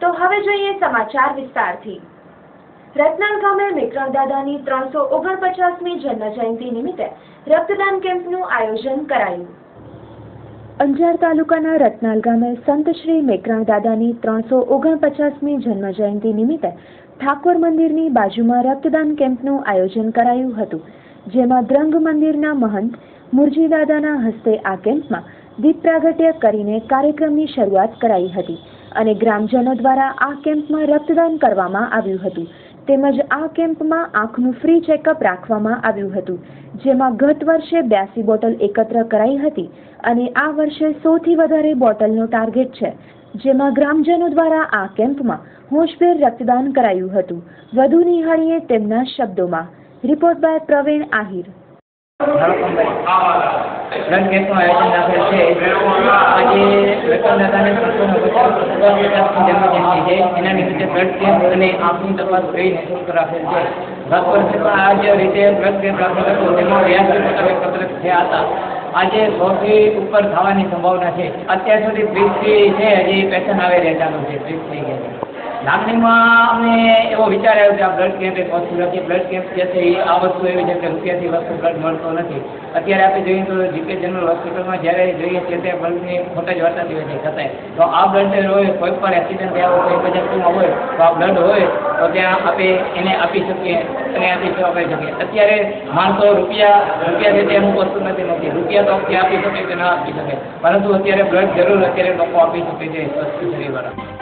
તો હવે જોઈએ સમાચાર વિસ્તારથી। રતનાલ ગામે મેકરણ દાદાની 349મી જન્મજયંતિ નિમિત્તે રક્તદાન કેમ્પનું આયોજન કરાયું। અંજાર તાલુકાના રતનાલ ગામે સંત શ્રી મેકરણ દાદાની 349મી જન્મજયંતિ નિમિત્તે ઠાકોર મંદિરની બાજુમાં રક્તદાન કેમ્પનું આયોજન કરાયું હતું, જેમાં દ્રંગ મંદિરના મહંત મુરજી દાદાના હસ્તે આ કેમ્પમાં દીપ પ્રાગટ્ય કરીને કાર્યક્રમની શરૂઆત કરાઈ હતી અને ગ્રામજનો દ્વારા આ કેમ્પમાં રક્તદાન કરવામાં આવ્યું હતું। તેમજ આ કેમ્પમાં આંખનું ફ્રી ચેકઅપ રાખવામાં આવ્યું હતું, જેમાં ગત વર્ષે 82 બોટલ એકત્ર કરાઈ હતી અને આ વર્ષે 100થી વધારે બોટલનો ટાર્ગેટ છે, જેમાં ગ્રામજનો દ્વારા આ કેમ્પમાં હોશભેર રક્તદાન કરાયું હતું। વધુ નિહાળીએ તેમના શબ્દોમાં। Report by Pravin Ahir. Blood camp आयोजन दाखिल है। आज रतन दादाने 349મી जन्मजयंति है, एना निमित्ते ब्लड कैंप અને આંખની તપાસ ફ્રી નિઃશુલ્ક રાખેલ છે। ગત વર્ષે પણ આ જ રીતે બ્લડ કેમ્પ રાખેલ હતો, જેમાં 82 બોટલ એકત્રિત થયા હતા। આજે 100થી ઉપર થવાની સંભાવના છે। અત્યાર સુધી 30થી છે, હજી પેશન્ટ આવે રહેવાનું છે, 30 થઈ ગયા છે। લાગણીમાં અમે એવો વિચાર આવ્યો કે આ બ્લડ કેમ્પ એક વસ્તુ નથી। બ્લડ કેમ્પ જે છે એ આ વસ્તુ એવી છે કે રૂપિયાથી વસ્તુ બ્લડ મળતો નથી। અત્યારે આપણે જોઈએ તો જીકે જનરલ હોસ્પિટલમાં જ્યારે જોઈએ છીએ ત્યાં બ્લડની ખોટ જ વર્તાતી હોય છે, છતાંય તો આ બ્લડ હોય, કોઈ પણ એક્સિડન્ટ થયા હોય, કોઈ ઇમરજન્સીમાં હોય તો આ બ્લડ હોય તો ત્યાં આપણે એને આપી શકીએ અને આપી શકીએ। અત્યારે માણસો રૂપિયા જે અમુક વસ્તુ નથી, રૂપિયા તો આપી શકે કે ના આપી શકે, પરંતુ અત્યારે બ્લડ જરૂર અત્યારે લોકો આપી શકે છે સ્વસ્થ શરીરવાળા।